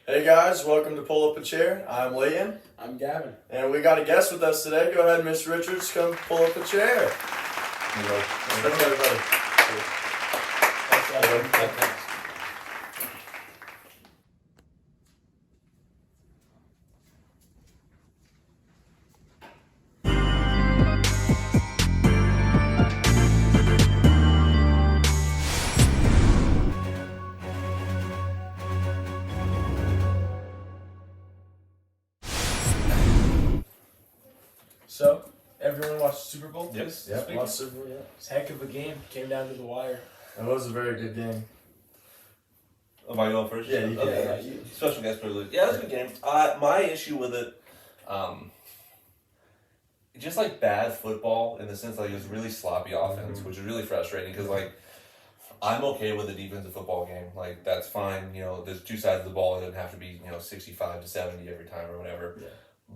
Hey guys, welcome to Pull Up a Chair. I'm Leighton. I'm Gavin. And we got a guest with us today. Go ahead, Miss Richards, come pull up a chair. Thank you, everybody. So, everyone watched the Super Bowl? Yep, This watched weekend? Super Bowl, yeah. It's a heck of a game. Came down to the wire. It was a very good game. Am I going first? Yeah, you can. Okay. Yeah, Special guest privilege. Yeah, it was a good game. My issue with it, just like bad football in the sense like it was really sloppy offense, which is really frustrating because like I'm okay with a defensive football game. Like that's fine. You know, there's two sides of the ball. It doesn't have to be 65 to 70 every time or whatever. Yeah.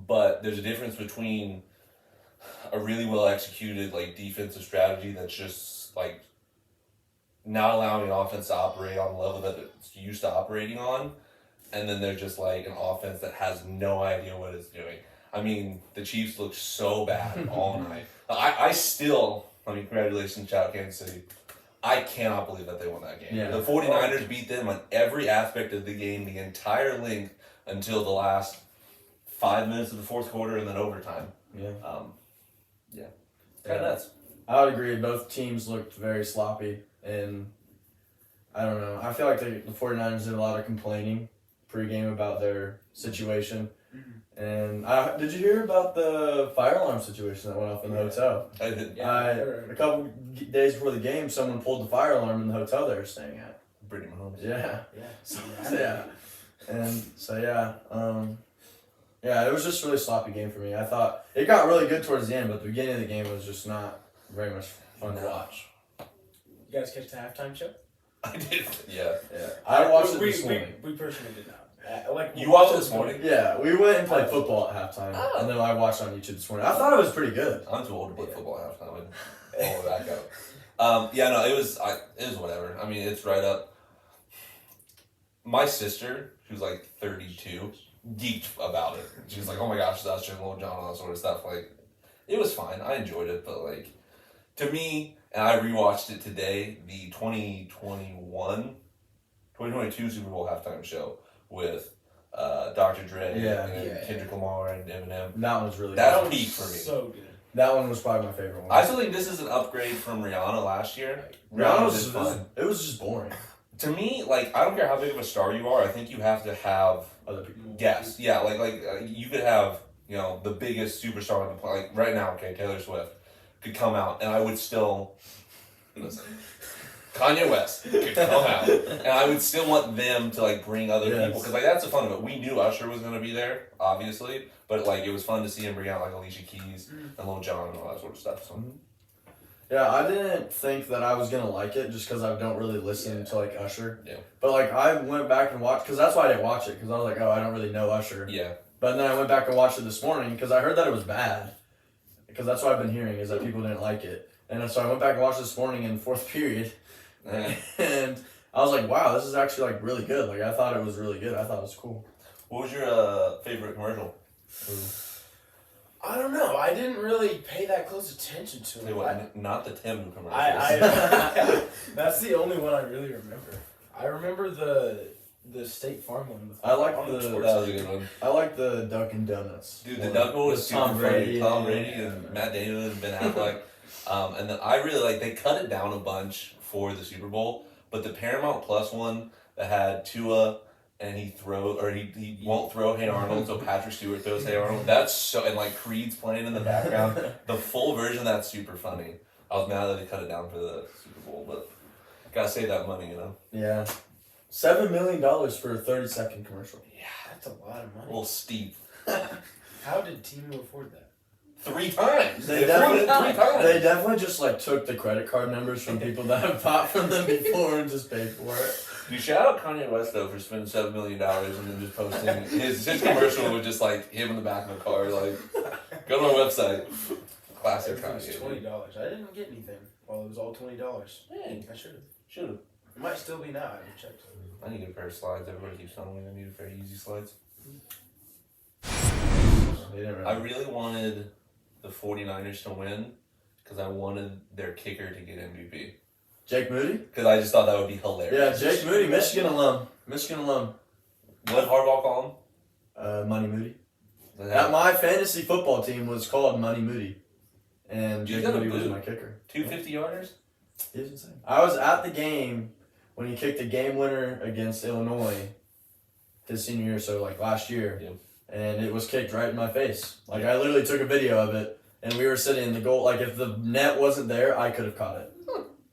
But there's a difference between a really well executed like defensive strategy that's just like not allowing an offense to operate on the level that it's used to operating on, and then there's just like an offense that has no idea what it's doing. I mean, the Chiefs looked so bad all night. Congratulations, shout out Kansas City. I cannot believe that they won that game. Yeah. The 49ers beat them on every aspect of the game, the entire length until the last 5 minutes of the fourth quarter and then overtime. Yeah. Kind of nuts. I would agree. Both teams looked very sloppy. And I don't know. I feel like the 49ers did a lot of complaining pregame about their situation. Mm-hmm. And did you hear about the fire alarm situation that went off in the hotel? I did. A couple days before the game, someone pulled the fire alarm in the hotel they were staying at. Brittany Mahomes. Yeah. Yeah. Yeah, it was just a really sloppy game for me. I thought it got really good towards the end, but the beginning of the game was just not very much fun to watch. You guys catch the halftime show? I did. Yeah. Yeah, I watched it this morning. We personally did not. You watched it this morning? Yeah, we went and played football at halftime, and then I watched on YouTube this morning. I thought it was pretty good. I'm too old to play football at halftime. All that go. It was whatever. I mean, it's right up. My sister, who's like 32, geeked about it. She was like, "Oh my gosh, that's Usher and Lil Jon, all that sort of stuff." Like, it was fine. I enjoyed it, but like, to me, and I rewatched it today, the 2022 Super Bowl halftime show with Dr. Dre and Kendrick Lamar and Eminem. That was really That's good. peak for me. So good. That one was probably my favorite one. I still think this is an upgrade from Rihanna last year. Rihanna was just just fun. It was just boring. To me, like, I don't care how big of a star you are. I think you have to have Other people. guests. Yeah, you could have the biggest superstar on the planet. Like right now, okay, Taylor Swift could come out, and I would still listen. Kanye West could come out, and I would still want them to like bring other people because like that's the fun of it. We knew Usher was gonna be there, obviously, but like it was fun to see him bring out like Alicia Keys and Lil Jon and all that sort of stuff. So. Yeah, I didn't think that I was gonna like it just because I don't really listen to like Usher. Yeah. But like I went back and watched because that's why I didn't watch it because I was like, oh, I don't really know Usher. Yeah. But then I went back and watched it this morning because I heard that it was bad. Because that's what I've been hearing is that people didn't like it, and so I went back and watched it this morning in fourth period, and I was like, wow, this is actually like really good. Like I thought it was really good. I thought it was cool. What was your favorite commercial? I don't know. I didn't really pay that close attention to Tell it. you what, not the Tim commercial. That's the only one I really remember. I remember the State Farm one. I like That was a the good one. I like the Dunkin' Donuts. Dude, the Dunkin' was super Tom Brady, funny. Tom Brady and Matt Damon and Ben Affleck. And then I really like, they cut it down a bunch for the Super Bowl, but the Paramount Plus one that had Tua and he won't throw Hey Arnold, so Patrick Stewart throws Hey Arnold. That's so, and like Creed's playing in the background. The full version, that's super funny. I was mad that they cut it down for the Super Bowl, but gotta save that money, Yeah. $7 million for a 30-second commercial. Yeah, that's a lot of A money. little steep. How did Timu afford that? 3 times. They definitely just like took the credit card numbers from people that have bought from them before and just paid for it. Dude, shout out Kanye West though for spending $7 million and then just posting his commercial with just like him in the back of a car. Like, go to our website. Classic It was Kanye. $20. I didn't get anything. Well, it was all $20. Dang, I should have. should have. It might still be now. I haven't checked. I need a pair of slides. Everybody keeps telling me I need a pair of easy slides. I really wanted the 49ers to win because I wanted their kicker to get MVP. Jake Moody? Because I just thought that would be hilarious. Yeah, Jake Moody, Michigan alum. Michigan alum. What Harbaugh call Money Moody. him? My fantasy football team was called Money Moody. And You Jake got a Moody was boot. my kicker. 250-yarders? He was insane. I was at the game when he kicked the game winner against Illinois his senior year, so like last year. Yeah. And it was kicked right in my face. Like I literally took a video of it, and we were sitting in the goal. Like if the net wasn't there, I could have caught it.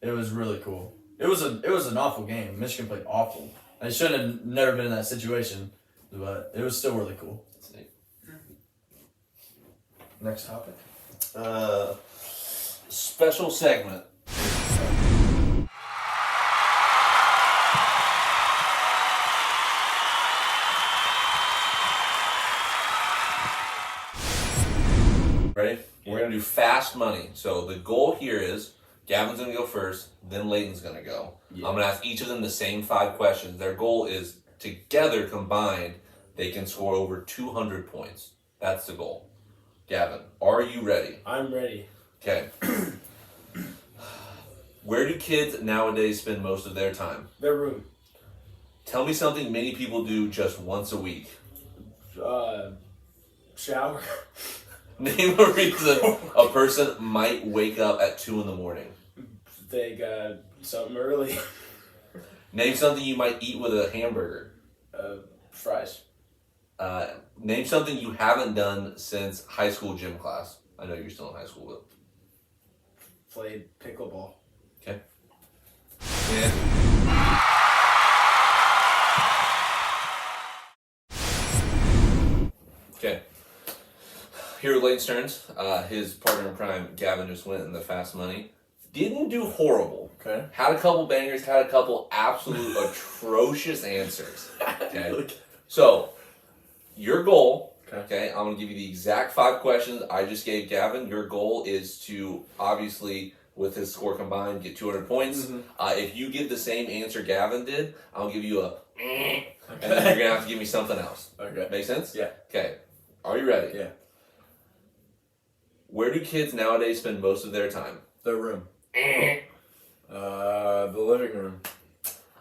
It was really cool. It was an awful game. Michigan played awful. I should have never been in that situation, but it was still really cool. That's neat. Next topic. Special segment. Ready? We're going to do fast money. So the goal here is Gavin's going to go first, then Leighton's going to go. Yeah. I'm going to ask each of them the same 5 questions. Their goal is together combined, they can score over 200 points. That's the goal. Gavin, are you ready? I'm ready. Okay. Where do kids nowadays spend most of their time? Their room. Tell me something many people do just once a week. Shower. Name a reason a person might wake up at 2 a.m. They got something early. Name something you might eat with a hamburger. Fries. Name something you haven't done since high school gym class. I know you're still in high school, but Played pickleball. okay. Yeah. Okay. Here at Leighton's turns, his partner in crime, Gavin, just went in the fast money. Didn't do horrible. Okay. Had a couple bangers, had a couple absolute atrocious answers. Okay. So, your goal, okay, I'm going to give you the exact 5 questions I just gave Gavin. Your goal is to, obviously, with his score combined, get 200 points. Mm-hmm. If you give the same answer Gavin did, I'll give you a and then you're going to have to give me something else. Okay. Make sense? Yeah. Okay. Are you ready? Yeah. Where do kids nowadays spend most of their time? The room. The living room.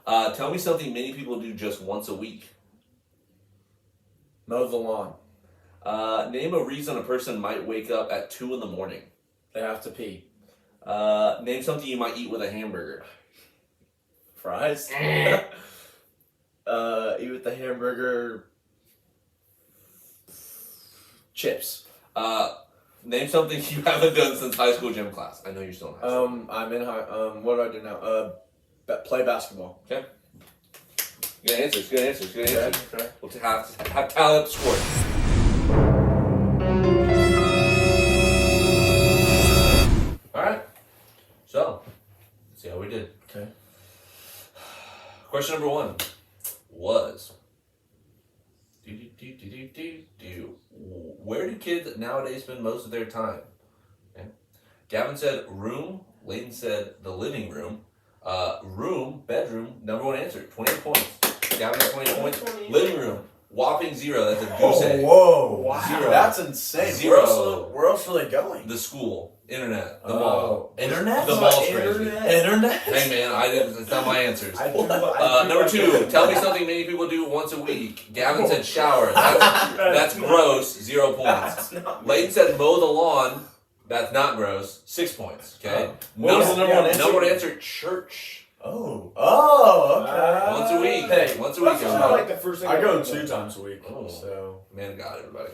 Tell me something many people do just once a week. Mow the lawn. Name a reason a person might wake up at 2 a.m. They have to pee. Name something you might eat with a hamburger. Fries. Eat with the hamburger. Chips. Name something you haven't done since high school gym class. I know you're still in high school. I'm in high. What do I do now? Play basketball. Okay. Good answers. Good answers. Good answers. Okay. We'll have tally up the score. All right. So, let's see how we did. Okay. Question number 1 was, where do kids nowadays spend most of their time? Okay. Gavin said room. Leighton said the living room. Room, bedroom, number 1 answer, 28 points. Gavin got 20 points. Living room, whopping 0. That's a goose egg. Whoa. Wow. 0. That's insane. 0. Where else are they going? The school, internet, the mall. Internet? The mall's crazy. Internet? Hey man, it's not my answers. I do Number like 2, that. tell me something many people do once a week. Gavin said shower. That's gross, 0 points. That's not Leighton said mow the lawn. That's not gross, 6 points. Okay. What was the number 1 answer? Number 1 answer, church. Oh, okay. Once a week. Hey, Once a week. That's not like the first thing I go would 2 know. times a week. Oh. So Man of God, everybody.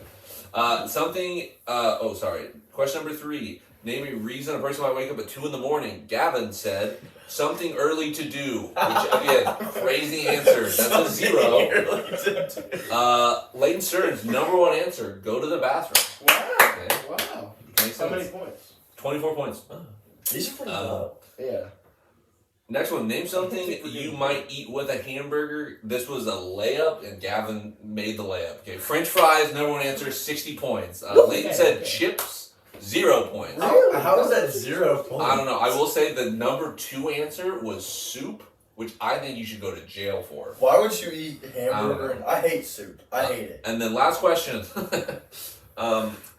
Question number 3. Name a reason a person might wake up at 2 a.m. Gavin said something early to do. Which, again, crazy answer. That's a 0. Leighton Stearns, number 1 answer, go to the bathroom. Wow. Okay. Wow. Makes How many sense. points? 24 points. these are pretty Uh, Yeah. Next one, name something you might eat with a hamburger. This was a layup, and Gavin made the layup. Okay, French fries, number 1 answer, 60 points. Leighton said chips, 0 points. How is that 0 points? I don't know. I will say the number 2 answer was soup, which I think you should go to jail for. Why would you eat hamburger? I hate soup. I hate it. And then last question.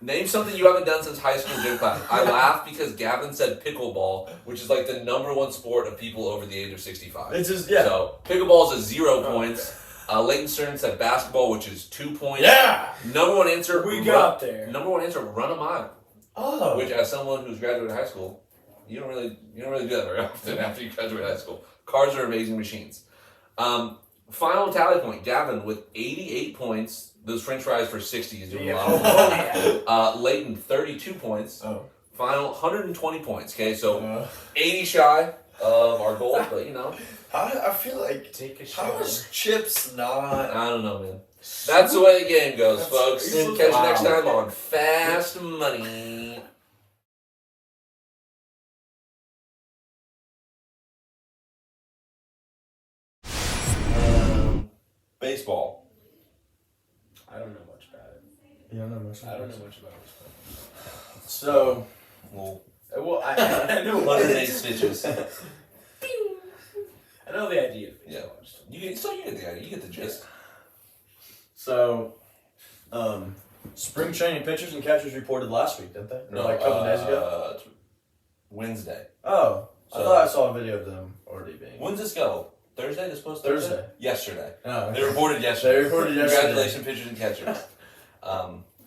Name something you haven't done since high school gym class. I laugh because Gavin said pickleball, which is like the #1 sport of people over the age of 65. It's just, yeah. So pickleball is a 0 points. Leighton Stern said basketball, which is 2 points. Yeah! Number 1 answer, run a mile. Oh. Which, as someone who's graduated high school, you don't really do that very often after you graduate high school. Cars are amazing machines. Final tally point, Gavin with 88 points. Those French fries for 60 is doing a lot. Leighton 32 points. Oh. Final 120 points. Okay, so 80 shy of our goal, but you know. I feel like how is chips not? I don't know, man. That's the way the game goes, folks. Catch you next time on Fast Money. Baseball. I don't know much about it. You don't know much. I don't know much about baseball. So, Well, I know 108 stitches. I know the idea of Yeah. baseball. You get the idea. You get the gist. So, spring training pitchers and catchers reported last week, didn't they? Or like a couple days ago? Wednesday. Oh, I So- thought I saw a video of them already being. When's this go? Thursday? This supposed Thursday. Yesterday. Oh, okay. They reported yesterday. They reported yesterday. Congratulations, pitchers and catchers.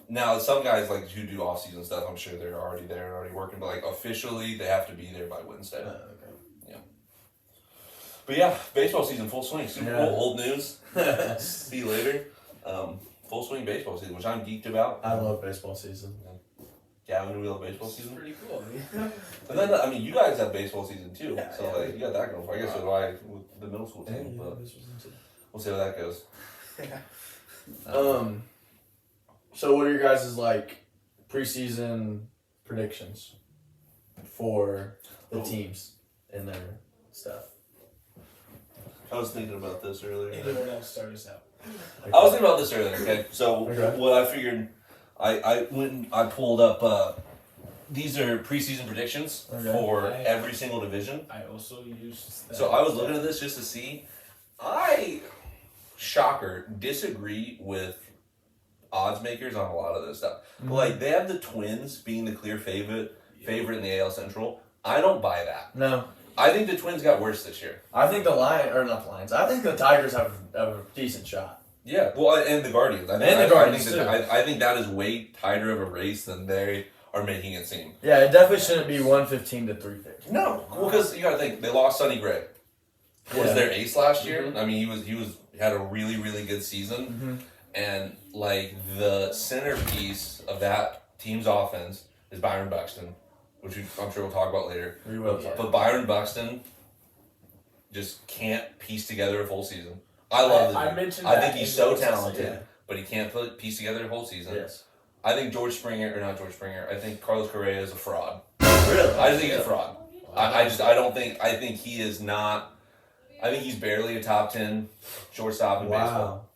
Now, some guys like who do off-season stuff, I'm sure they're already there and already working, but like officially, they have to be there by Wednesday. Okay. But yeah, baseball season full swing. Super Yeah. Bowl, old news. See you later. Full swing baseball season, which I'm geeked about. I love baseball season. Gavin, we love baseball It's season. pretty cool. And then, I mean, you guys have baseball season too, Yeah, so yeah. like you got that going for. I guess so do I with the middle school team, but we'll see how that goes. So what are your guys' like preseason predictions for the teams and their stuff? I was thinking about this earlier. Anyone else start us out? I was thinking about this earlier. Okay, so Okay. what I figured, I went and I pulled up. These are preseason predictions for every single division. I also used that. So I was looking at this just to see. Shocker, disagree with odds makers on a lot of this stuff. Mm-hmm. Like they have the Twins being the clear favorite in the AL Central. I don't buy that. No. I think the Twins got worse this year. I think the Lions. I think the Tigers have a decent shot. Yeah, well, and the Guardians. I think that is way tighter of a race than they are making it seem. Yeah, it definitely shouldn't be 115 to 350. No, well, because you got to think they lost Sonny Gray. Was their ace last year? Mm-hmm. I mean, he had a really really good season, and like the centerpiece of that team's offense is Byron Buxton, which I'm sure we'll talk about later. We will. But Byron Buxton just can't piece together a full season. I love the I dude. mentioned I that think he's in so the talented, yeah. but he can't piece together a whole season. Yes. I think not George Springer. I think Carlos Correa is a fraud. Really? I just think he's a fraud. I think he is not. I think he's barely a top 10 shortstop in baseball.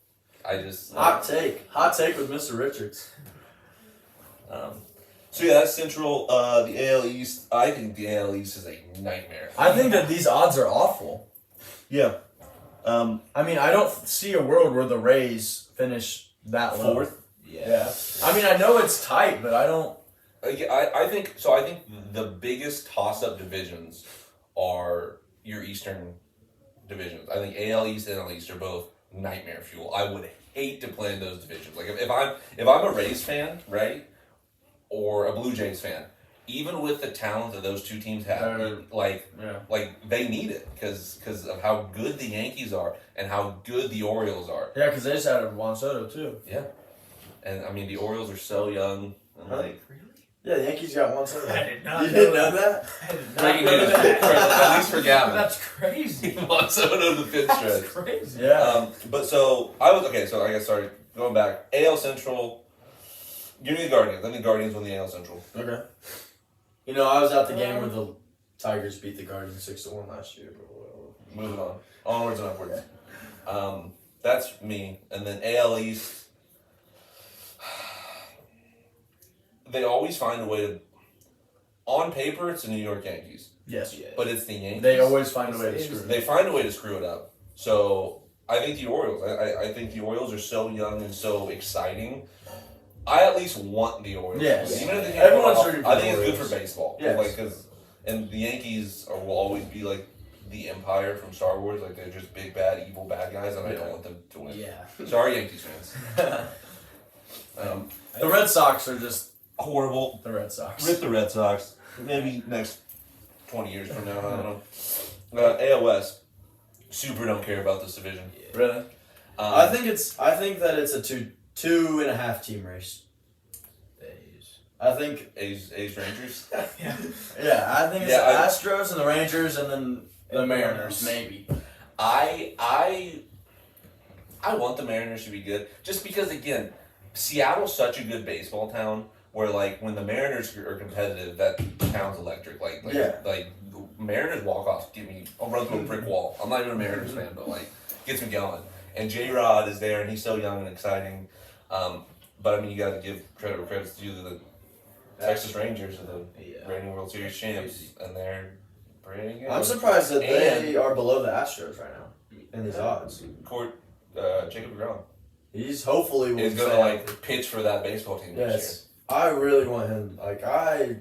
Hot take with Mr. Richards. So yeah, that's Central. The AL East. I think the AL East is a nightmare. I think that these odds are awful. Yeah. I mean, I don't see a world where the Rays finish that low. Fourth. Yeah. I mean, I know it's tight, but I don't. I think so. I think the biggest toss-up divisions are your Eastern divisions. I think AL East and NL East are both nightmare fuel. I would hate to play in those divisions. Like if I'm a Rays fan, right, or a Blue Jays fan, even with the talent that those two teams have, like they need it because of how good the Yankees are and how good the Orioles are. Yeah, because they just had Juan Soto too. Yeah, and I mean the Orioles are so young. And like, yeah, the Yankees got Juan Soto. I did not You know didn't know that? I did not breaking know news, that. at least for Gavin. That's crazy. Juan Soto the fifth That's stretch. crazy. Yeah. But so I was okay. So I guess going back, AL Central. Give me the Guardians. I think Guardians won the AL Central. Okay. You know, I was at the game where the Tigers beat the Guardians 6-1 last year. Moving on, onwards and upwards. That's me, and then AL East. They always find a way to, on paper, it's the New York Yankees, Yes. Yeah. but it's the Yankees. They always find a way to It's- screw it. They find a way to screw it up. So I think the Orioles. I think the Orioles are so young and so exciting. I at least want the Orioles. Yes. Even if they can't Everyone's pull it rooting off, for I think the it's good Orioles. for baseball. Yes. Like, and the Yankees will always be like the Empire from Star Wars. Like they're just big bad evil bad guys, and I don't want them to win. Yeah. Sorry, Yankees fans. The Red Sox are just Horrible. the Red Sox. Rip the Red Sox. Maybe next 20 years from now. I don't know. AOS. Super don't care about this division. Really? I think that it's a two and a half team race. I think A's Rangers. Yeah. yeah, I think it's Yeah, the Astros and the Rangers and then the Mariners maybe. I want the Mariners to be good, just because again, Seattle's such a good baseball town where like when the Mariners are competitive, that town's electric. Like Yeah. Mariners walk offs I'll run through a brick wall. I'm not even a Mariners fan, but like gets me going. And J Rod is there, and he's so young and exciting. But I mean, you got to give credit where credit's due to the Texas Rangers are the reigning World Series champs, and they're pretty good. I'm surprised that they are below the Astros right now in these odds. Jacob DeGrom He's hopefully will is gonna stay like healthy. pitch for that baseball team this Yes, I really want him. Like I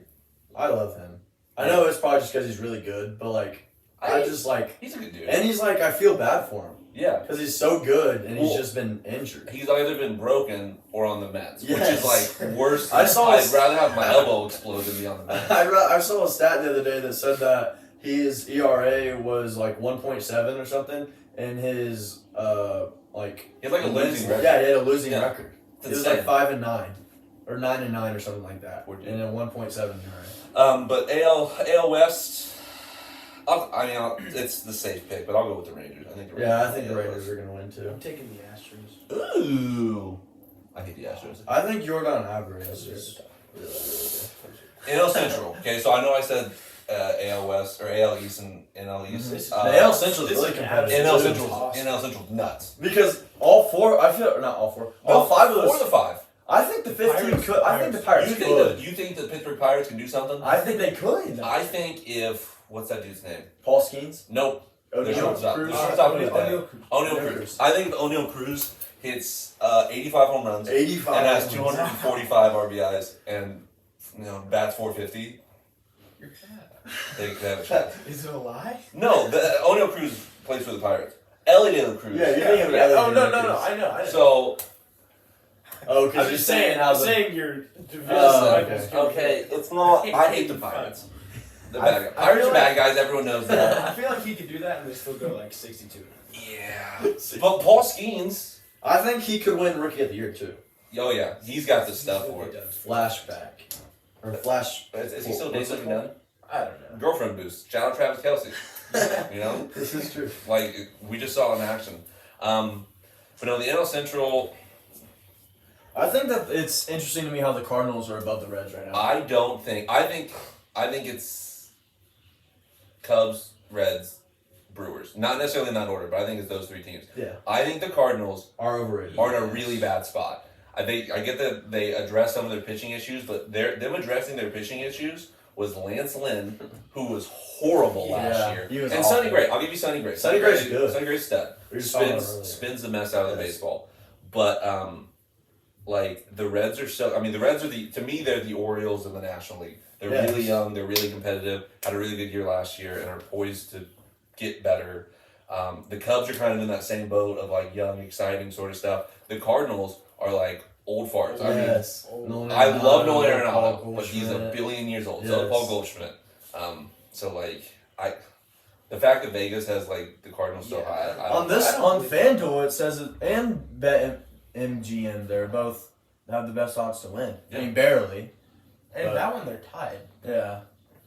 love him. I know it's probably just because he's really good, but like year. I just like, He's a good dude. and he's like I feel bad for him Yeah. because he's so good and he's Well, just been injured. He's either been broken or on the Mets, which Yes. is like worse. I saw I'd his- rather have my elbow explode than be on the Mets. I saw a stat the other day that said that his ERA was like 1.7 or something, and his like He had like a wins- losing record. Yeah, he had a losing Yeah. record. It's It was insane. like 5-9 or 9-9 or something like that, Poor dude. and then 1.7 ERA. But AL West. It's the safe pick, but I'll go with the Rangers. I think. Yeah, I think the Raiders are gonna win too. I'm taking the Astros. Ooh. I hate the Astros. I think Jordan Alvarez is. NL Central. Okay, so I know I said AL West or AL East and NL East. This is- The AL Central is this really is competitive. NL too. Central. Awesome. NL Central nuts. Because all four, I feel not all four, all five of Four of those. the five. I think the 15 Pirates- could. I think the Pirates You could. think the Pittsburgh Pirates can do something? I think they could. I think if what's that dude's name? Paul Skeens, Nope. Their O'Neal shortstop. Cruz, Their shortstop is dead. O'Neal Cruz. O'Neal O'Neal Cruz. Cruz. I think O'Neal Cruz hits 85 home runs 85. and has 245 RBIs and bats 450. You're fat. They could have a shot. Is it a lie? No, O'Neal Cruz plays for the Pirates. Ellie De La Cruz. Yeah, you're thinking of Yeah. Elliot Oh no, Cruz. I know. So Oh, I'm because you're just saying how I'm the. saying your division Oh, rivals okay. can- okay, it's not. I hate the Pirates. The bad guys. I Pirates feel are bad guys. Everyone knows that. I feel like he could do that and they still go like 62. Yeah, but Paul Skeens. I think he could win Rookie of the Year too. Oh yeah, he's got the stuff for it. Flashback. Or flash. Is he still dating done? I don't know. Girlfriend boost. Shout out Travis Kelsey. You know, This is true. like we just saw it in action. But no, the NL Central. I think that it's interesting to me how the Cardinals are above the Reds right now. I don't think. I think it's Cubs, Reds, Brewers. Not necessarily in that order, but I think it's those three teams. Yeah. I think the Cardinals Are overrated. are in a really bad spot. I get that they address some of their pitching issues, but them addressing their pitching issues was Lance Lynn, who was horrible last Yeah, year, he was and awful. Sonny Gray. I'll give you Sonny Gray. Sonny Gray's good. Sonny Gray's stud. We were talking about it Spins earlier. spins the mess out of the Yes. baseball, but like the Reds are so. I mean, the Reds are to me they're the Orioles of the National League. They're Yes. really young. They're really competitive. Had a really good year last year and are poised to get better. The Cubs are kind of in that same boat of like young, exciting sort of stuff. The Cardinals are like old farts. I mean, Yes. Nolan I love Nolan Paul Arenado, but he's a Goldschmidt. billion years old. Yes. So is Paul Goldschmidt. So like the fact that Vegas has like the Cardinals so high. On FanDuel it says it, and BetMGM, they're both have the best odds to win. I mean, barely. And But- that one they're tied. Yeah.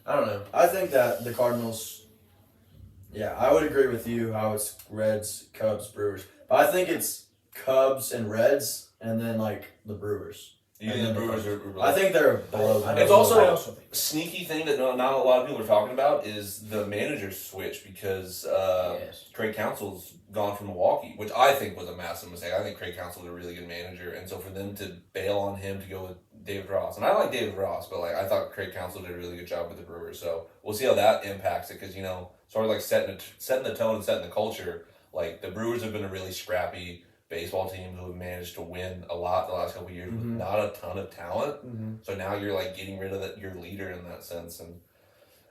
I don't know. I think that the Cardinals. Yeah, I would agree with you how it's Reds, Cubs, Brewers. But I think it's Cubs and Reds, and then like the Brewers. You think the Brewers are really I think they're below. them. It's also- I also think. sneaky thing that not a lot of people are talking about is the manager switch because Yes. Craig Counsell's gone from Milwaukee, which I think was a massive mistake. I think Craig Counsell's a really good manager, and so for them to bail on him to go with David Ross, and I like David Ross, but like I thought Craig Counsell did a really good job with the Brewers. So we'll see how that impacts it, because sort of like setting the tone and setting the culture. Like the Brewers have been a really scrappy baseball team who have managed to win a lot the last couple of years with not a ton of talent. Mm-hmm. So now you're like getting rid of your leader in that sense, and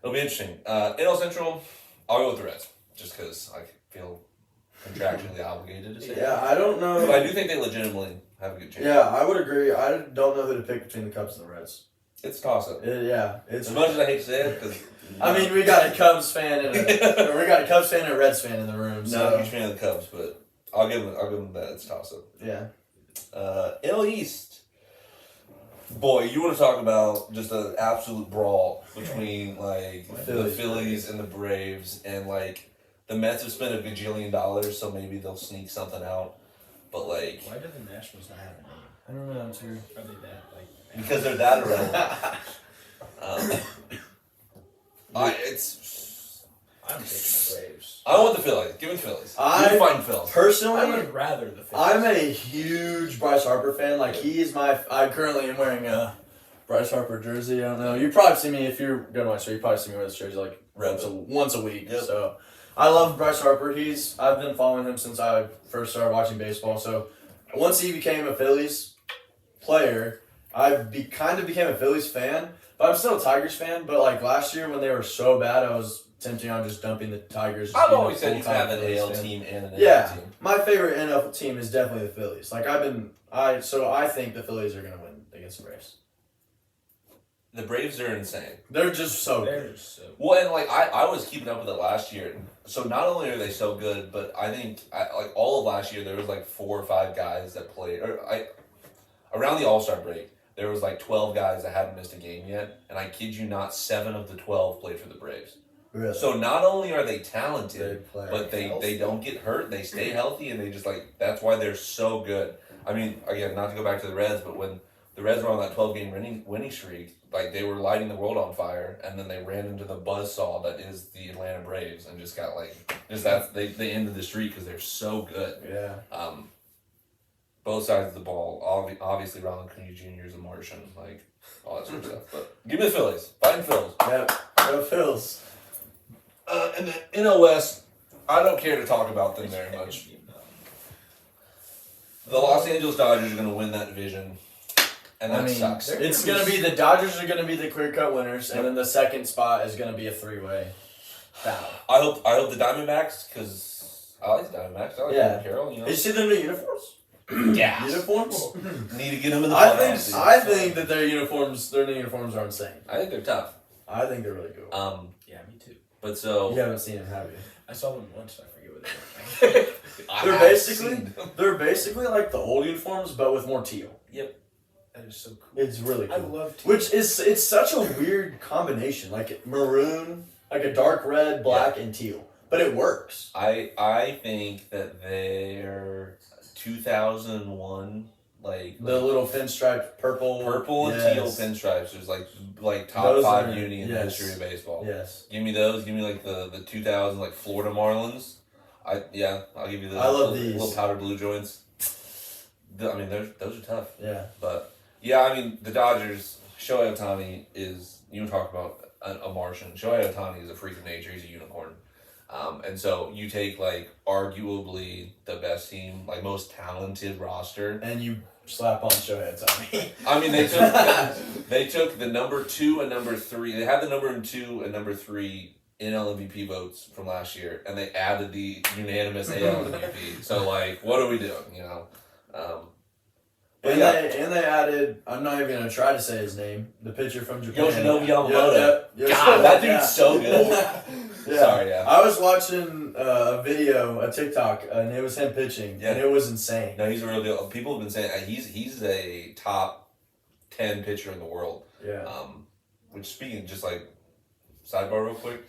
it'll be interesting. NL Central, I'll go with the Reds just because I feel contractually obligated to say. Yeah, I don't know. But I do think they legitimately have a good chance. Yeah, I would agree. I don't know who to pick between the Cubs and the Reds. It's a toss up. It's As much as I hate to say it, because I mean, we got a Cubs fan and a Reds fan in the room. not So a huge fan of the Cubs, but I'll give them that. It's a toss up. yeah. NL East. Boy, you want to talk about just an absolute brawl between like the Phillies and the Braves, and like the Mets have spent $1 gajillion, so maybe they'll sneak something out. But like, Why do the Nationals not have a name? I don't know. I'm sure. Are they that like? because they're that irrelevant. I'm taking the Braves. I want the Phillies. Give me the Phillies. I- You find Phillies. I Personally, would rather the Phillies. I'm a huge Bryce Harper fan. Like he is I currently am wearing a Bryce Harper jersey. I don't know. You probably see me if you're going to my show. You probably see me wear this jersey like once a week. Yep. So I love Bryce Harper. I've been following him since I first started watching baseball. So once he became a Phillies player, kind of became a Phillies fan. But I'm still a Tigers fan. But like last year when they were so bad, I was tempting on just dumping the Tigers. I've being a always said you can full-time have an Phillies AL fan. team and an Yeah, NL team. my favorite NL team is definitely the Phillies. Like I think the Phillies are gonna win against the Braves. The Braves are insane. They're just so good. They're so. Well, and like I was keeping up with it last year. So not only are they so good, but I think like all of last year there was like 4 or 5 guys that played. Around the All-Star break, there was like 12 guys that hadn't missed a game yet, and I kid you not, 7 of the 12 played for the Braves. Really. So not only are they talented, They play but they don't get hurt. They stay healthy, and they just like that's why they're so good. I mean, again, not to go back to the Reds, but when the Reds were on that 12-game winning streak, like they were lighting the world on fire, and then they ran into the buzzsaw that is the Atlanta Braves, and just got they ended the streak because they're so good. Yeah. Both sides of the ball. Obviously, Ronald Acuna Jr. is a Martian, like all that sort of stuff. But give me the Phillies. Fighting Phillies. Yep. Go Phils. And the NL West, I don't care to talk about them very much. The Los Angeles Dodgers are going to win that division, and that sucks. It's gonna be the Dodgers are gonna be the clear-cut winners, and then the second spot is gonna be a 3-way battle. I hope the Diamondbacks, because I like the Diamondbacks. I like Corbin Carroll. Did you see their new uniforms? Yeah. Uniforms? Need to get them in the playoffs. I think that their new uniforms are insane. I think they're tough. I think they're really cool. Yeah, me too. But so You haven't seen them, have you? I saw them once. I forget what they were. They're basically like the old uniforms, but with more teal. That is so cool. It's really cool. I love teal. It's such a weird combination, like maroon, like a dark red, black, and teal, but it works. I think that they're 2001 like The little pinstripe purple and teal pinstripes. There's like top Those 5 are- uni in the yes. history of baseball. Yes. Give me those. Give me like the 2000 like Florida Marlins. I'll give you the I love little these. powder blue joints. I mean, those are tough. Yeah. But yeah, I mean the Dodgers. Shohei Ohtani is, you talk about a Martian. Shohei Ohtani is a freak of nature. He's a unicorn. And so you take like arguably the best team, like most talented roster, And you slap on Shohei Ohtani. I mean, they took the number 2 and number 3. They had the number 2 and number 3 NL MVP votes from last year, and they added the unanimous AL MVP. So like, what are we doing? And they added, I'm not even gonna try to say his name, the pitcher from Japan. Yoshinobu Yamamoto. Yep. God, that dude's so good. Yeah. Sorry, yeah. I was watching a video, a TikTok, and it was him pitching, Yeah. and it was insane. No, he's a real deal. People have been saying he's a top 10 pitcher in the world. Yeah. Which, speaking just like sidebar real quick,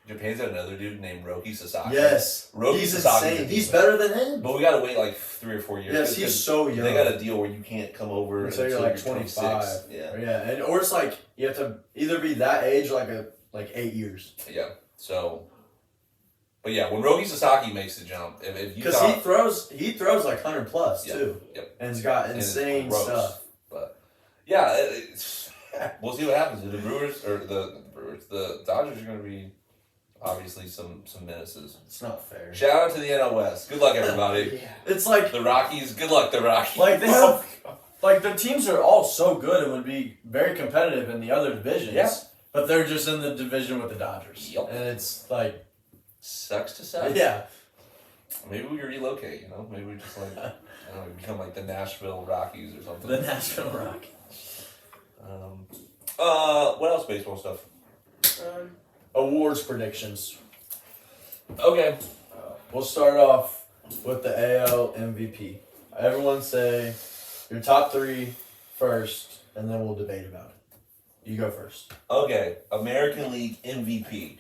Japan's got another dude named Roki Sasaki. Yes. Roki He's Sasaki's insane. He's better than him. But we gotta wait like 3 or 4 years. Yes, he's so young. They got a deal where you can't come over Until until you're like 26. 25. Yeah. Or it's like you have to either be that age or like 8 years. Yeah. So, but yeah, when Roki Sasaki makes the jump, if you Because he throws like 100 plus Yep, too. yep. And he's got And it's insane gross. stuff. But Yeah, we'll see what happens. The Dodgers are going to be obviously some menaces. It's not fair. Shout out to the NL West. Good luck, everybody. Yeah. It's like The Rockies. Good luck, the Rockies. like they have like the teams are all so good and would be very competitive in the other divisions. Yeah. But they're just in the division with the Dodgers. Yep. And it's like Sucks to suck. yeah. Maybe we relocate. Maybe we just become like the Nashville Rockies or something. The Nashville Rockies. What else? Baseball stuff. Awards predictions. Okay. We'll start off with the AL MVP. Everyone say your top 3 first, and then we'll debate about it. You go first. Okay. American League MVP.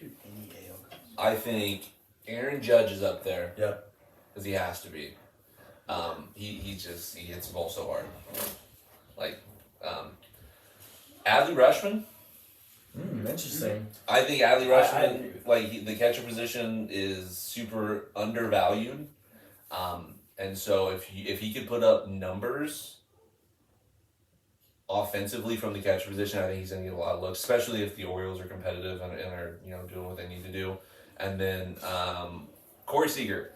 I think Aaron Judge is up there. Yep. Because he has to be. He hits the ball so hard. Like, Adley Rutschman. Interesting. I think Adley I agree Rutschman, with like the catcher position, is super undervalued. And so if he could put up numbers offensively from the catcher position, I think he's going to get a lot of looks, especially if the Orioles are competitive and are doing what they need to do. And then Corey Seager,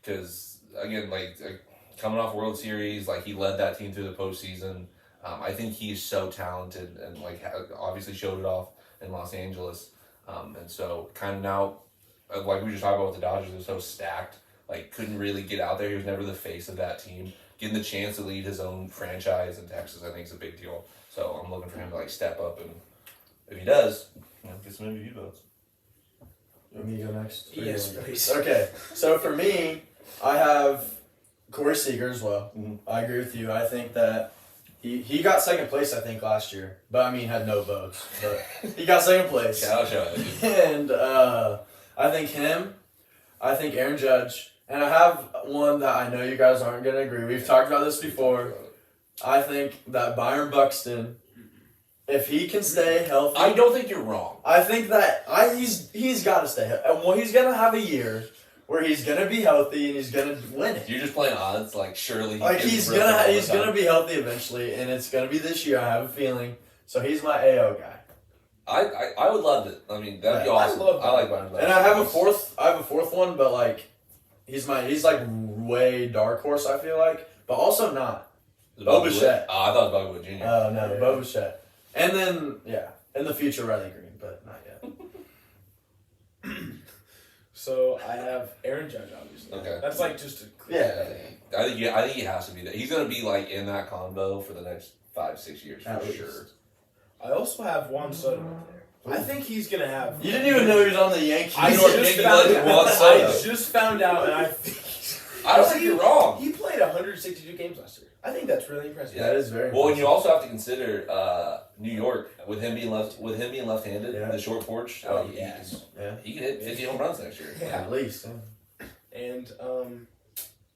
because again, like coming off World Series, like he led that team through the postseason. I think he's so talented and like obviously showed it off in Los Angeles. And so kind of now, like we just talked about with the Dodgers, they're so stacked. Like couldn't really get out there. He was never the face of that team. Getting the chance to lead his own franchise in Texas, I think is a big deal. So I'm looking for him to like step up, and if he does, get some MVP votes. You want me to go next? Or Yes, you wanna go? please. Okay, so for me, I have Corey Seager as well. Mm-hmm. I agree with you. I think that he got second place, I think, last year. But I mean, had no votes. But he got second place. Shout out. And I think him, I think Aaron Judge, and I have one that I know you guys aren't going to agree. We've talked about this before. I think that Byron Buxton, if he can stay healthy, I don't think you're wrong. I think that he's got to stay healthy. Well, he's going to have a year where he's going to be healthy and he's going to win it. You're just playing odds, like surely. Like he's gonna be healthy eventually, and it's gonna be this year. I have a feeling. So he's my AO guy. I would love it. I mean, that'd be Yeah, awesome. I like Byron Buxton. And I have a fourth one, but like he's like way dark horse. I feel like, but also not. Bo Bichette. Oh, I thought it was Bobby Wood Jr. Oh no, Bo Bichette. And then in the future Riley Green, but not yet. So I have Aaron Judge, obviously. Okay. That's like just a Yeah. I think he has to be there. He's gonna be like in that combo for the next 5-6 years At for least. sure. I also have Juan Soto up there. I think he's gonna have. You didn't even know he was on the Yankees. I New York just Yankees found legend Juan out. Soto. I just found out, and I think I don't think you're wrong. he played 162 games last year. I think that's really impressive. That is very. Well, and impressive. you also have to consider New York with him being left-handed, Yeah. the short porch. Oh, he yes. he can hit 50 home runs next year. Yeah. At least. And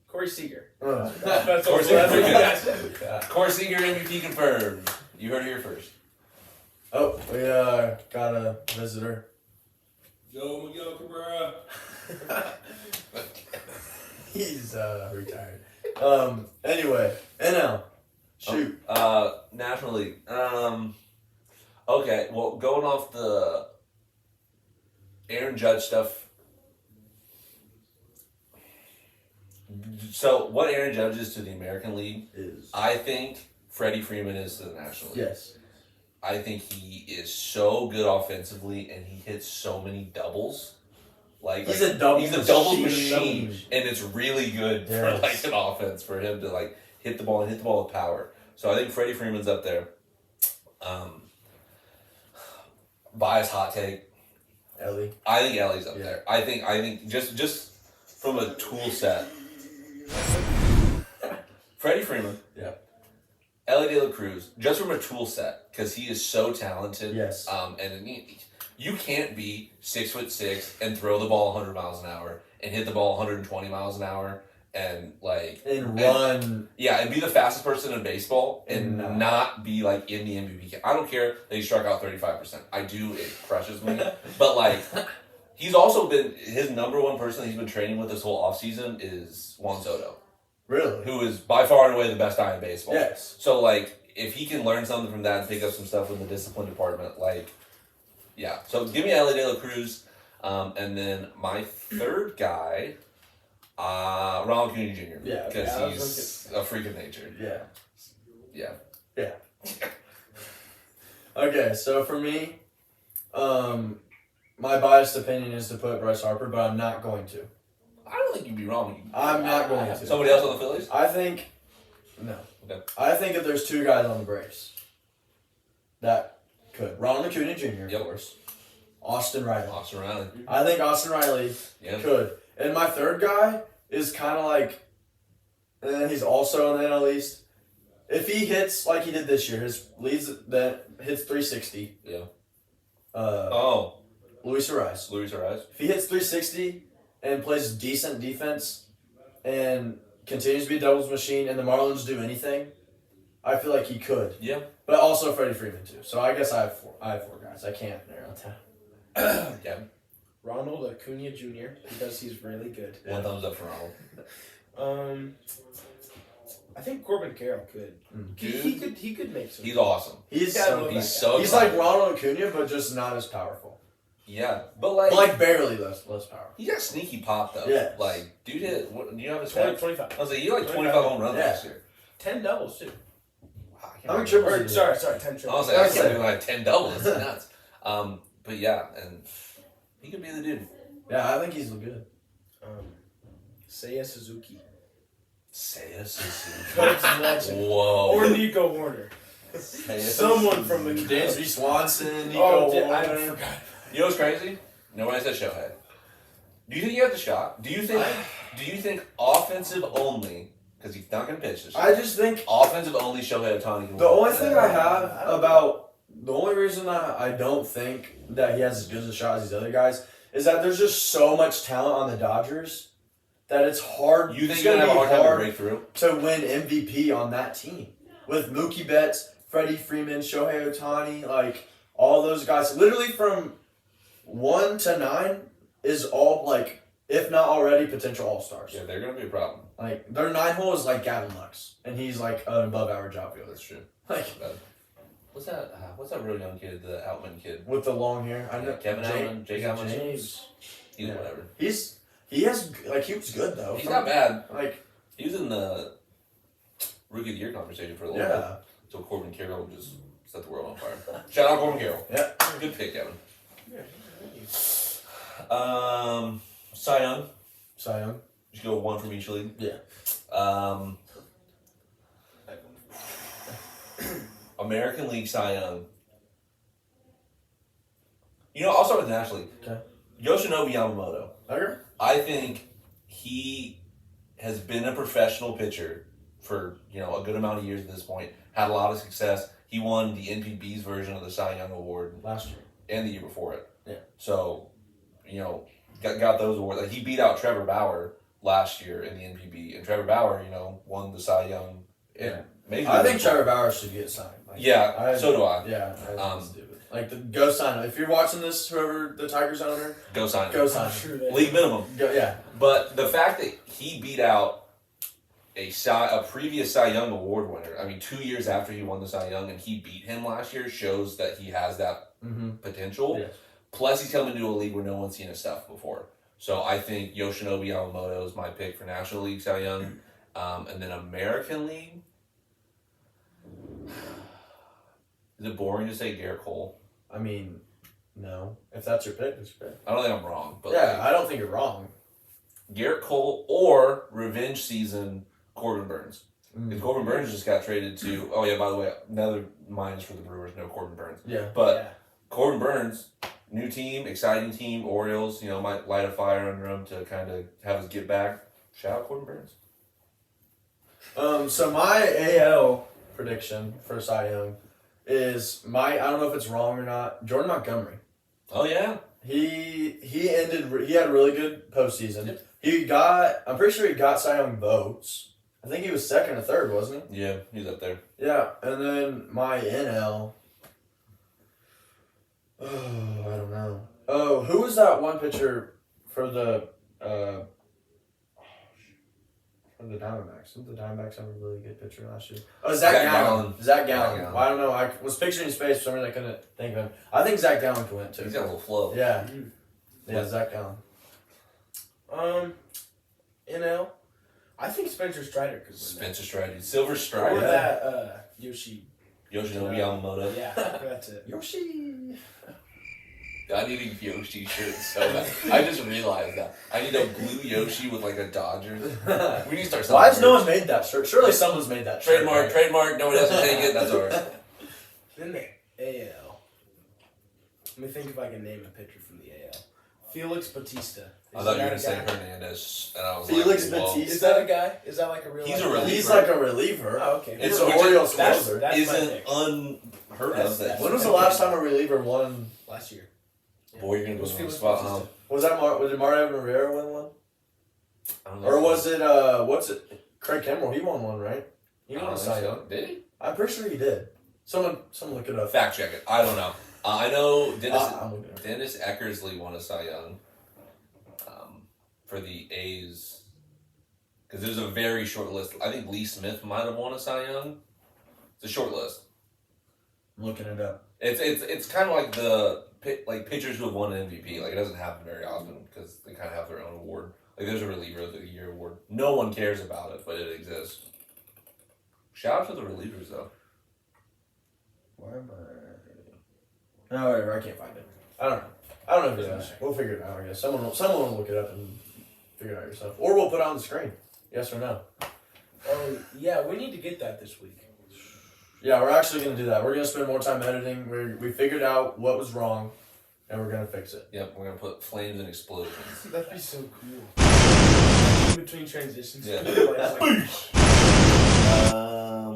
Corey Seager. Yeah. That's Corey what Seager. that's what you guys. Corey Seager MVP confirmed. You heard it here first. Oh, we got a visitor. Yo, Miguel Cabrera. He's retired. Anyway, NL. Shoot. National League. Okay, well, going off the Aaron Judge stuff. So, what Aaron Judge is to the American League, Is I think Freddie Freeman is to the National League. yes. I think he is so good offensively, and he hits so many doubles. He's a double machine, machine. and it's really good for Yes. like an offense for him to like hit the ball with power. So I think Freddie Freeman's up there. Bias hot take. Ellie. I think Ellie's up Yeah. there. I think just from a tool set. Freddie Freeman. Yeah. Ellie De La Cruz, just from a tool set, because he is so talented. Yes. And you can't be 6'6" and throw the ball 100 miles an hour and hit the ball 120 miles an hour and like And run. and be the fastest person in baseball and No. not be like in the MVP. I don't care that he struck out 35%. I do. It crushes me. But like, he's also been his number one person he's been training with this whole offseason is Juan Soto, Really? who is by far and away the best eye in baseball. Yes. So like, if he can learn something from that and pick up some stuff in the discipline department, like, yeah. So give me Ellie De La Cruz, and then my third guy, Ronald Acuna Jr. Yeah, because okay, he's a freak of nature. Yeah. Yeah. Okay, so for me, my biased opinion is to put Bryce Harper, but I'm not going to. I don't think you'd be wrong. I'm not going to. Somebody else on the Phillies? I think no. Okay. I think if there's two guys on the Braves that could, Ronald Acuna Jr. of course, Austin Riley. Austin Riley. I think Austin Riley could, and my third guy is kind of like, he's also in the NL East. If he hits like he did this year, his leads that hits 360. Yeah. Luis Ariz. Luis Ariz. If he hits 360 and plays decent defense and continues to be a doubles machine and the Marlins do anything, I feel like he could. Yeah. But also Freddie Freeman too. So I guess I have four guys. I can't narrow it down. Yeah. Ronald Acuna Jr. because he's really good. One thumbs up for Ronald. I think Corbin Carroll could. Dude. He could make some. He's awesome. He's He's like Ronald Acuna, but just not as powerful. Yeah, but like, barely less powerful. he got sneaky pop though. Yeah. Like, dude hit. What, do you have his 25. I was like, he had like 25 home runs Yeah. last year. 10 doubles too. Wow, I can't How many remember. triples? Sorry, 10 I triples. was like, I Okay. can't do like 10 doubles. It's nuts. But yeah, and he could be the dude. Yeah, I think he's good. Seiya Suzuki. Seiya Suzuki. Cubs legend. Whoa. Or Nico Warner. Seiya Someone from the Dansby Cubs. Swanson, Nico I Warner. forgot. You know what's crazy? Nobody said Shohei. Do you think you have the shot? Do you think offensive only, because he's not going to pitch this year, I just think offensive only Shohei Ohtani can the win? only thing I have about the only reason I don't think that he has as good a shot as these other guys is that there's just so much talent on the Dodgers that it's hard. You think it's you're going to have a hard time to hard break through? to win MVP on that team with Mookie Betts, Freddie Freeman, Shohei Ohtani, like all those guys. Literally from 1 to 9 is all like, if not already, potential all-stars. Yeah, they're going to be a problem. Like their 9 hole is like Gavin Lux, and he's like an above-average outfielder. That's true. Like What's that real young kid, the Outman kid? with the long hair, I know Kevin Outman, Jake Outman. James. He's Yeah. whatever. He was good though. He's not bad. Like He was in the Rookie of the Year conversation for a little bit. yeah, So Corbin Carroll just set the world on fire. Shout out Corbin Carroll. yeah. Good pick, Kevin. Yeah. Cy Young. Cy Young. You should go one from each league. Yeah. American League Cy Young. You know, I'll start with the National League. Okay. Yoshinobu Yamamoto. Okay. I think he has been a professional pitcher for, a good amount of years at this point. Had a lot of success. He won the NPB's version of the Cy Young Award Last year. and the year before it. Yeah. So, got those awards. Like, he beat out Trevor Bauer last year in the NPB, and Trevor Bauer, won the Cy Young. Yeah. Maybe I think Trevor Bauer should get signed. Like, so do I. Yeah. That's stupid. Like go sign him. If you're watching this, whoever the Tigers owner, Go sign him. go sign him. True that. League minimum. Go, yeah. But the fact that he beat out a previous Cy Young Award winner, 2 years after he won the Cy Young, and he beat him last year, shows that he has that potential. Yes. Plus, he's coming to a league where no one's seen his stuff before. So I think Yoshinobu Yamamoto is my pick for National League Cy Young. And then American League. Is it boring to say Garrett Cole? I mean, no. If that's your pick, it's your pick. I don't think I'm wrong. But Yeah, I don't think you're wrong. Garrett Cole or revenge season Corbin Burns. Because Corbin Burns just got traded to. Oh yeah, by the way, another minus for the Brewers. No Corbin Burns. Yeah. But Corbin Burns, new team, exciting team. Orioles, might light a fire under him to kind of have us get back. Shout out Corbin Burns. So my AL prediction for Cy Young is I don't know if it's wrong or not. Jordan Montgomery. Oh yeah. He had a really good postseason. I'm pretty sure he got Cy Young votes. I think he was second or third, wasn't he? Yeah, he's up there. Yeah, and then my NL. Oh, I don't know. Oh, who was that one pitcher for the Or the Diamondbacks. Didn't the Diamondbacks have a really good pitcher last year? Oh, Zach Zach Gallen. Gallen. Zach Gallen. Gallen. Well, I don't know. I was picturing his face for some reason I couldn't think of him. I think Zach Gallen could win too. He's got a little flow. Yeah. Yeah, Zach Gallen. NL. I think Spencer Strider could win Spencer Strider. Silver that. Strider. Or that Yoshi. Yoshinobu Yamamoto. Yeah, that's it. Yoshi. I need a Yoshi shirt so bad. I just realized that. I need a blue Yoshi with like a Dodgers. We need to start selling Why has no one merch. made that shirt? Surely someone's made that shirt. Trademark, no one has to take it, that's ours. Then the AL. Let me think if I can name a pitcher from the AL. Felix Bautista. I thought you were that going to a say guy? Hernandez, and I was Felix like, whoa. Bautista? Is that a guy? Is that like a real? He's a life guy? reliever. He's like a reliever. Oh, okay. It's He's an which is- Orioles that's- closer. that's my Isn't pick. unheard That's- of that. that's- When was the last time a reliever won? Last year. Boy, you're going to It was go on the Felix spot, Bautista. Was that did Mario Rivera win one? I don't know. Or was it what's it? Craig Kimbrell? He won one, right? He I won don't a think Cy so. Young. Did he? I'm pretty sure he did. Someone look it up. Fact check it. I don't know. I know I'm looking it up. Dennis Eckersley won a Cy Young for the A's. Because there's a very short list. I think Lee Smith might have won a Cy Young. It's a short list. I'm looking it up. It's kind of like the pitchers who have won an MVP. Like it doesn't happen very often because they kind of have their own award. Like there's a reliever of the year award. No one cares about it, but it exists. Shout out to the relievers though. Why am I? No, whatever. I can't find it. I don't know. I don't know if it is. We'll figure it out. I guess someone will look it up and figure it out yourself, or we'll put it on the screen. Yes or no? Oh yeah, we need to get that this week. Yeah, we're actually gonna do that. We're gonna spend more time editing. We figured out what was wrong, and we're gonna fix it. Yep, we're gonna put flames and explosions. That'd be so cool. In between transitions. Yeah. What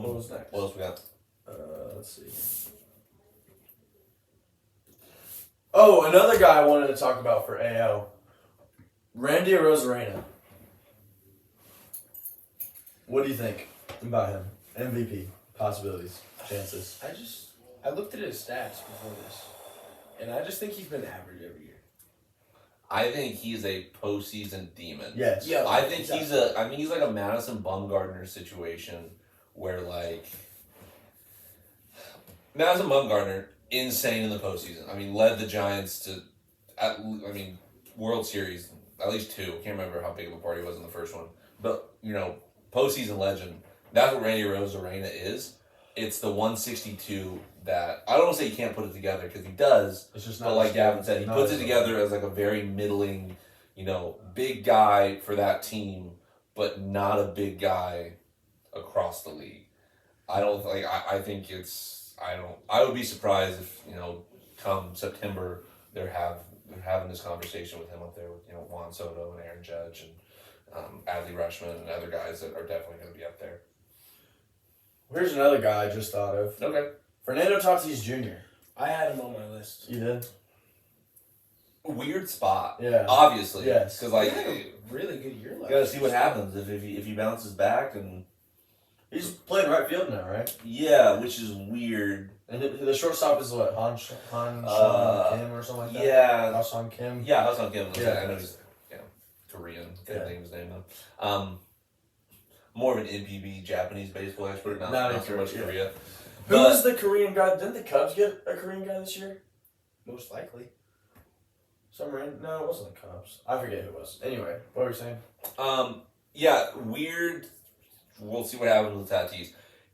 What was next? else we got? Let's see. Oh, another guy I wanted to talk about for AL. Randy Arozarena. What do you think about him? MVP possibilities, chances. I looked at his stats before this, and I just think he's been average every year. I think he's a postseason demon. Yes. Yeah. I think he's like a Madison Bumgarner situation where like Madison Bumgarner, insane in the postseason. I mean, led the Giants to World Series, at least two. Can't remember how big of a party it was in the first one. But, postseason legend. That's what Randy Arozarena is. It's the 162 that I don't want to say he can't put it together because he does. It's just But not like Gavin said, he puts it together as like a very middling, big guy for that team, but not a big guy across the league. I don't like. I think it's. I would be surprised if come September they're having this conversation with him up there with Juan Soto and Aaron Judge and Adley Rutschman and other guys that are definitely going to be up there. Here's another guy I just thought of. Okay. Fernando Tatis Jr. I had him on my list. You did? Weird spot. Yeah. Obviously. Yes. Because like He had a really good year last you got to see year. what happens if he bounces back and He's playing right field now, right? yeah, which is weird. And the shortstop is what? Han Sean Kim or something like that? Yeah. Han Kim? Yeah, I was not giving him. Yeah. I know he's Korean. Can't Yeah. think of his name though. More of an NPB Japanese baseball expert, not Not in so much Korea, yeah. Korea. Who But- was the Korean guy? Didn't the Cubs get a Korean guy this year? Most likely. Some random? No, it wasn't the Cubs. I forget who it was. Anyway, what were you saying? Yeah, weird. We'll see what happens with Tatis.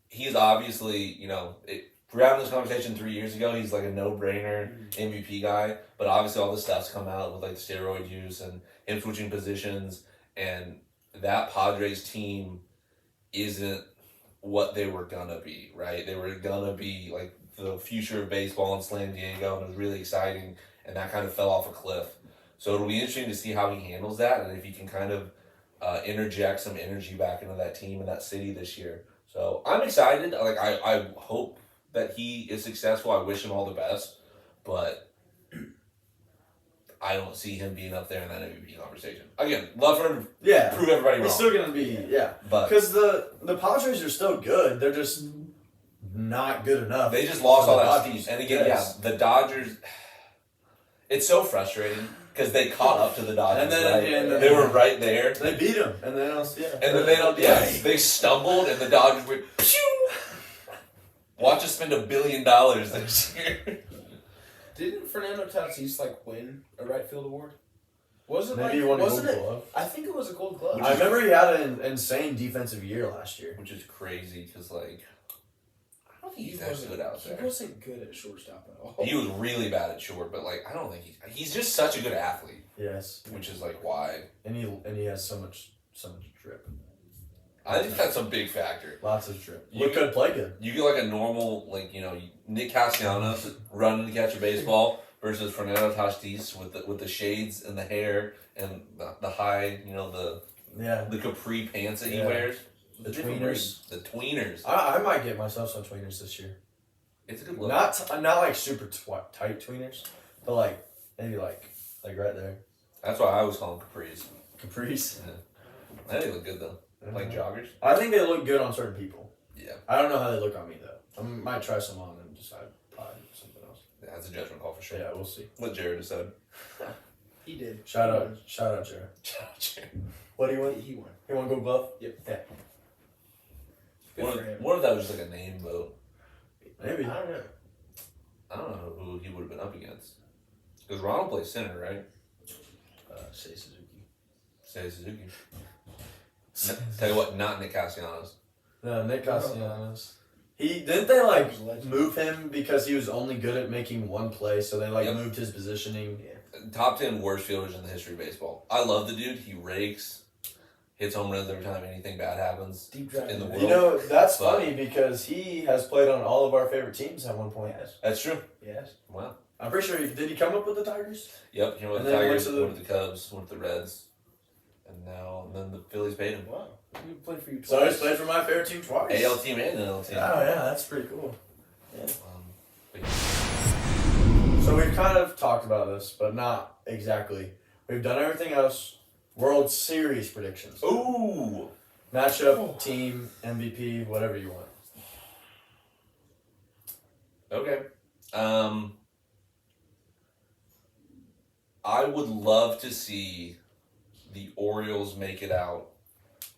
He's obviously, we're having this conversation 3 years ago. He's like a no-brainer MVP guy, but obviously all this stuff's come out with like the steroid use and him switching positions, and that Padres team isn't what they were gonna be, right? They were gonna be like the future of baseball in San Diego, and it was really exciting, and that kind of fell off a cliff. So it'll be interesting to see how he handles that, and if he can kind of interject some energy back into that team and that city this year. So I'm excited. Like I hope that he is successful. I wish him all the best, but I don't see him being up there in that MVP conversation. Again, love for him Yeah. to prove everybody wrong. He's still going to be, yeah. But Because the Padres are still good. They're just not good enough. they just lost for all the that Dodgers. steam. And again, Yes. yeah, the Dodgers. It's so frustrating because they caught up to the Dodgers. And then- right? and then- they were right there. They beat him, and then And then they stumbled, and the Dodgers went, pew! Watch us spend $1 billion this year. Didn't Fernando Tatis win a right field award? Was it Maybe he won a wasn't Gold it? Glove. I think it was a Gold Glove. I remember he had an insane defensive year last year. Which is crazy, because, I don't think he he's that wasn't good out there. He wasn't good at shortstop at all. He was really bad at short, but, I don't think he's just such a good athlete, Yes, which is, why. and he has so much drip. I think that's a big factor. Lots of drip. You He could play good. You get, a normal, Nick Castellanos running to catch a baseball versus Fernando Tatis with the shades and the hair and the high, Yeah. the capri pants that he Yeah. wears. The Different tweeners. breed. The tweeners. I might get myself some tweeners this year. It's a good look. Not super tight tweeners, but maybe right there. That's why I always call them capris. Capris. I think they look good though. Like joggers. I think they look good on certain people. Yeah. I don't know how they look on me though. I might try some on and decide probably something else. Yeah, that's a judgment call for sure. Yeah, we'll see. What Jared decide. He did. Shout out, Jared. What do you want? He won. You want Gold Glove? Yep. Yeah. Good for him. What if that was just a name vote? Maybe. I don't know. I don't know who he would have been up against. Because Ronald plays center, right? Say Suzuki. Say Suzuki. Tell you what, not Nick Castellanos. No, Nick Castellanos. Didn't they move him because he was only good at making one play, so they Yep. moved his positioning. Top 10 worst fielders in the history of baseball. I love the dude. He rakes, hits home runs every time anything bad happens Deep drive. in the world. You know, that's But- funny because he has played on all of our favorite teams at one point. Yes. That's true. Yes. Wow. I'm pretty sure did he come up with the Tigers? Yep. He went with And the then he went Tigers, to the- went with the Cubs, went with the Reds, and then the Phillies paid him. Wow. He played for you twice. So he's played for my favorite team twice. AL team and NL team. Oh yeah, that's pretty cool. But So we've kind of talked about this, but not exactly. We've done everything else. World Series predictions. ooh. Matchup, team, MVP, whatever you want. Okay. I would love to see the Orioles make it out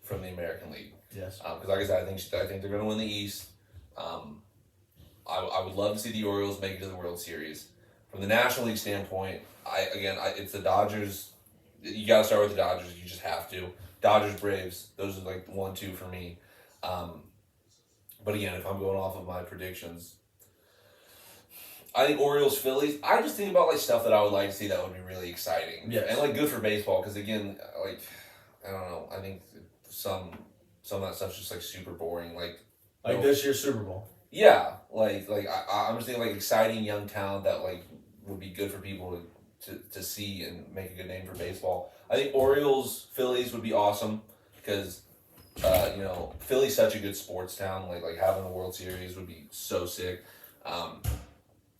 from the American League. Yes. Because like I said, I think they're going to win the East. I would love to see the Orioles make it to the World Series. From the National League standpoint, it's the Dodgers. You got to start with the Dodgers. You just have to. Dodgers, Braves. Those are like 1-2 for me. But again, if I'm going off of my predictions, I think Orioles, Phillies. I just think about stuff that I would like to see that would be really exciting. Yes. And good for baseball because again, I don't know. I think some of that stuff's just super boring. Like this year's Super Bowl. Yeah, I'm just thinking exciting young talent that would be good for people to see and make a good name for baseball. I think Orioles, Phillies would be awesome because Philly's such a good sports town. Like having the World Series would be so sick.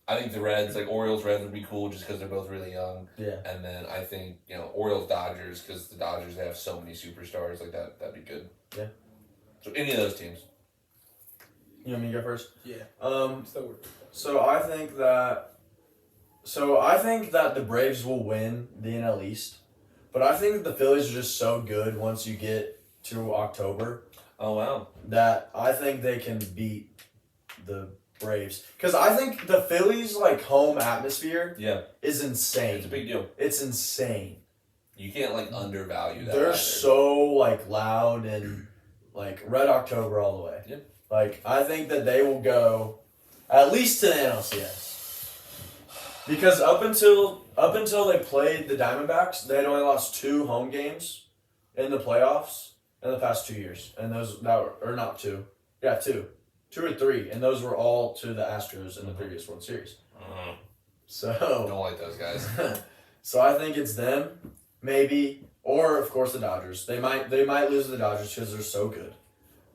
I think the Reds, Orioles, Reds would be cool just because they're both really young. Yeah. And then I think Orioles, Dodgers because the Dodgers they have so many superstars that'd be good. Yeah. So any of those teams. You want me to go first? Yeah. So I think that the Braves will win the NL East, but I think that the Phillies are just so good once you get to October Oh wow. that I think they can beat the Braves. Because I think the Phillies home atmosphere Yeah. is insane. It's a big deal. It's insane. You can't undervalue that. They're either. so loud and Red October all the way. Yep. I think that they will go at least to the NLCS. Because up until they played the Diamondbacks, they had only lost 2 home games in the playoffs in the past 2 years. And those or not 2. Yeah, 2. 2 or 3, and those were all to the Astros in the previous World Series. So Don't like those guys. So I think it's them, maybe, or of course the Dodgers. They might lose to the Dodgers because they're so good,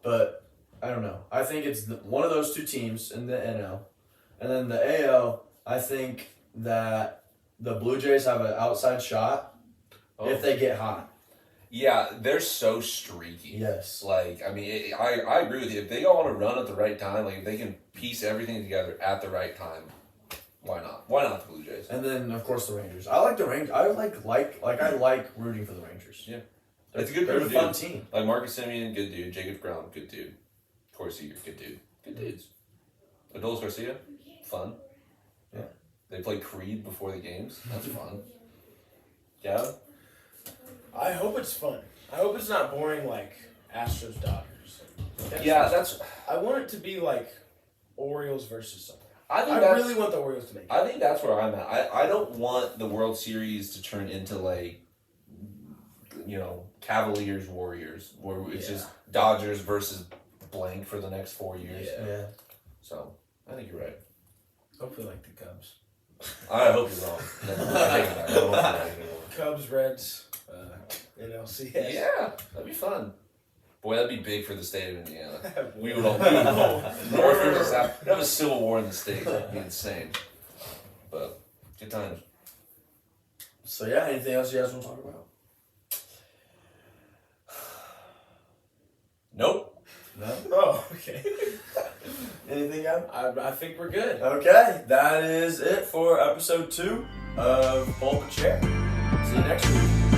but I don't know. I think it's one of those 2 teams in the NL, and then the AL. I think that the Blue Jays have an outside shot if they get hot. Yeah, they're so streaky. Yes. I agree with you. If they go on a run at the right time, if they can piece everything together at the right time, Why not? Why not the Blue Jays? And then of course the Rangers. I like the Rangers. I like rooting for the Rangers. Yeah. They're, It's a good they're a group, fun dude. team. Like Marcus Simeon, good dude. Jacob Brown, good dude. Corey Seager, good dude. Good dudes. Adolis Garcia, fun. Yeah. They play Creed before the games. That's fun. Yeah. I hope it's fun. I hope it's not boring like Astros Dodgers. Yeah, that's. I want it to be like Orioles versus something. I think I that's, really want the Orioles to make it. I think that's where I'm at. I don't want the World Series to turn into like, Cavaliers Warriors, where it's just Dodgers versus blank for the next 4 years. Yeah. So I think you're right. Hopefully like the Cubs. I hope you're wrong. I take it back. I don't hope you're right anymore. Cubs, Reds, NLCS. Yeah, that'd be fun. Boy, that'd be big for the state of Indiana. We would all North versus South. We'd have a civil war in the state. That'd be insane. But good times. So yeah, anything else you guys want to talk about? Nope. No. Oh, okay. Anything else? I think we're good. Okay, that is it for episode 2 of Pull Up a Chair. See you next week.